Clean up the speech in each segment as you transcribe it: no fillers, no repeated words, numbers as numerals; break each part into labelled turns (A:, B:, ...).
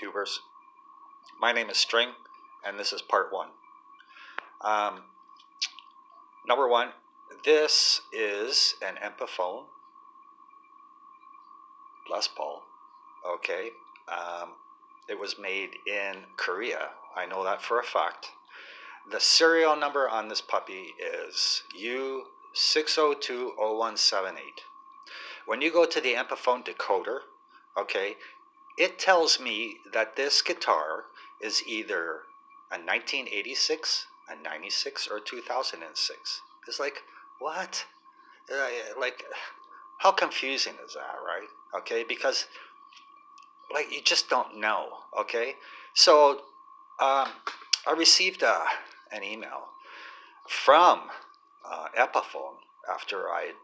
A: YouTubers. My name is String, and this is part one. Number one, this is an Epiphone Les Paul. Okay, it was made in Korea. I know that for a fact. The serial number on this puppy is U6020178. When you go to the Epiphone decoder, okay, it tells me that this guitar is either a 1986, a 96, or 2006. It's like, what? Like, how confusing is that, right? Okay, because, like, you just don't know, okay? So, I received an email from Epiphone after I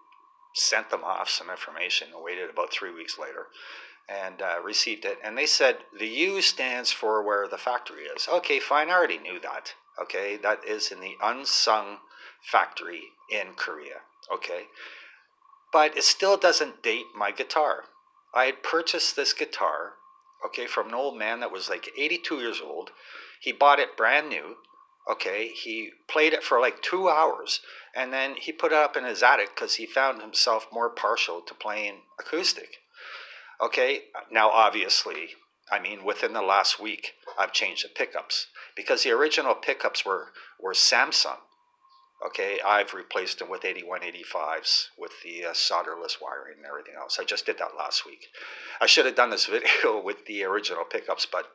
A: sent them off some information and waited about 3 weeks later and received it. And they said the U stands for where the factory is. Okay, fine, I already knew that. Okay, that is in the Unsung factory in Korea. Okay, but it still doesn't date my guitar. I had purchased this guitar, okay, from an old man that was like 82 years old. He bought it brand new. Okay, he played it for like 2 hours, and then he put it up in his attic because he found himself more partial to playing acoustic. Okay, now obviously, I mean, within the last week, I've changed the pickups because the original pickups were Samsung. Okay, I've replaced them with 8185s with the solderless wiring and everything else. I just did that last week. I should have done this video with the original pickups, but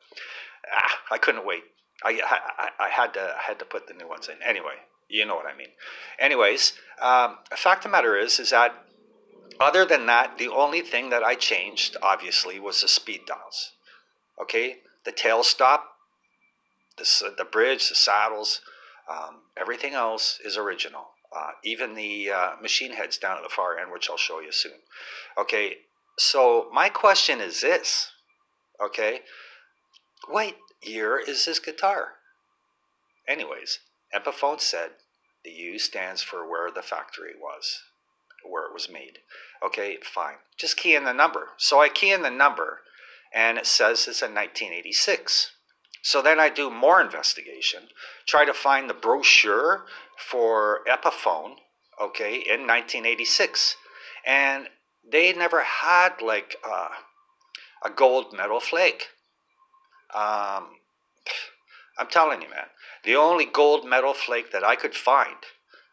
A: I couldn't wait. I had to put the new ones in. Anyway, you know what I mean. Anyways, the fact of the matter is that other than that, the only thing that I changed, obviously, was the speed dials. Okay, the tail stop, the bridge, the saddles, everything else is original. Even the machine heads down at the far end, which I'll show you soon. Okay, so my question is this. Okay, what year is this guitar? Anyways, Epiphone said the U stands for where the factory was, where it was made. Okay, fine. Just key in the number. So I key in the number, and it says it's a 1986. So then I do more investigation, try to find the brochure for Epiphone, okay, in 1986. And they never had like a gold metal flake. I'm telling you, man, the only gold metal flake that I could find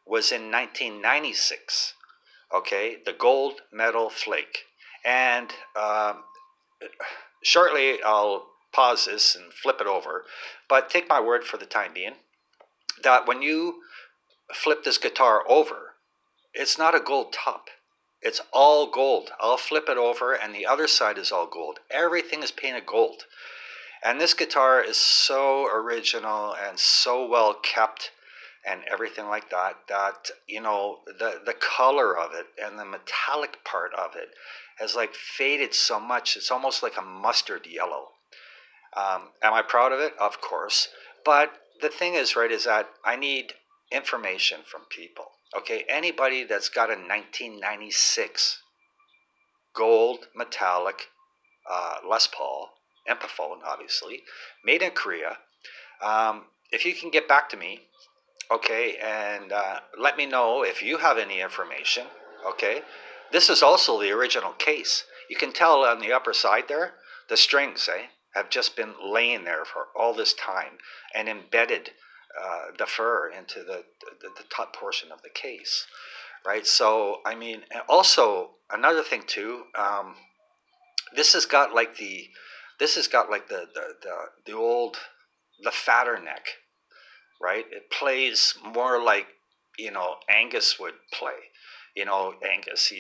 A: was in 1996. Okay, the gold metal flake. And shortly I'll pause this and flip it over, but take my word for the time being that when you flip this guitar over, it's not a gold top. It's all gold. I'll flip it over and the other side is all gold. Everything is painted gold. And this guitar is so original and so well kept and everything like that, that, you know, the color of it and the metallic part of it has like faded so much. It's almost like a mustard yellow. Am I proud of it? Of course. But the thing is, right, is that I need information from people. Okay, anybody that's got a 1996 gold metallic Les Paul, Epiphone, obviously, made in Korea. If you can get back to me, okay, and let me know if you have any information, okay. This is also the original case. You can tell on the upper side there, the strings, have just been laying there for all this time and embedded the fur into the top portion of the case, right? So, I mean, also another thing too, this has got like the old, the fatter neck, right? It plays more like, you know, Angus would play. You know, Angus,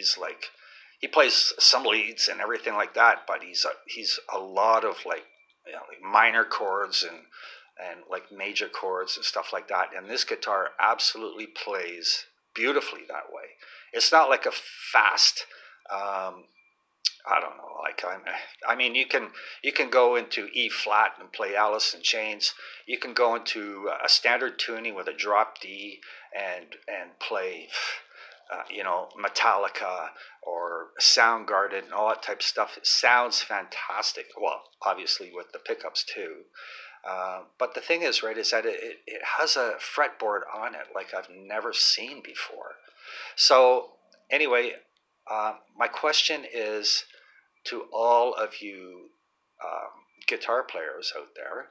A: he plays some leads and everything like that, but he's a lot of like, you know, like minor chords and like major chords and stuff like that. And this guitar absolutely plays beautifully that way. It's not like a fast, I don't know, like I mean, you can go into E flat and play Alice in Chains. You can go into a standard tuning with a drop D and play Metallica or Soundgarden and all that type of stuff. It sounds fantastic. Well, obviously with the pickups too. But the thing is, right, is that it has a fretboard on it like I've never seen before. So anyway, my question is to all of you guitar players out there,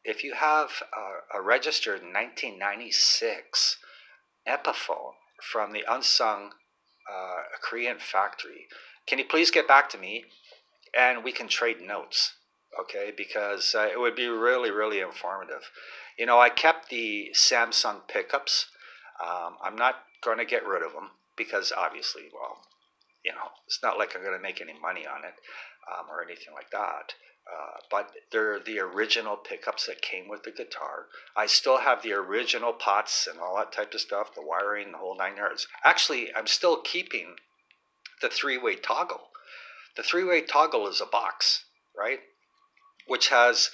A: if you have a registered 1996 Epiphone from the unsung Korean factory, can you please get back to me and we can trade notes, okay? Because it would be really, really informative. I kept the Samsung pickups. I'm not going to get rid of them because obviously, well, it's not like I'm going to make any money on it or anything like that. But they're the original pickups that came with the guitar. I still have the original pots and all that type of stuff, the wiring, the whole 9 yards. Actually, I'm still keeping the three-way toggle. The three-way toggle is a box, right? Which has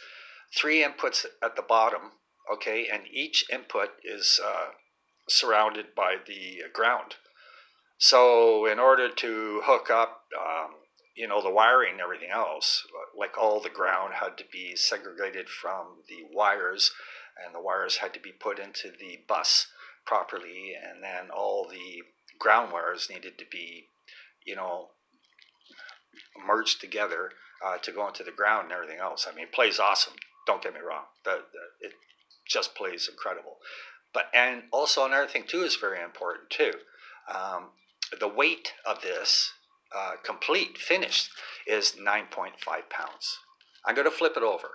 A: 3 inputs at the bottom, okay? And each input is surrounded by the ground. So in order to hook up, the wiring and everything else, like all the ground had to be segregated from the wires, and the wires had to be put into the bus properly, and then all the ground wires needed to be, merged together to go into the ground and everything else. I mean, it plays awesome. Don't get me wrong. It just plays incredible. And also another thing too is very important too. The weight of this complete finished is 9.5 pounds. I'm going to flip it over.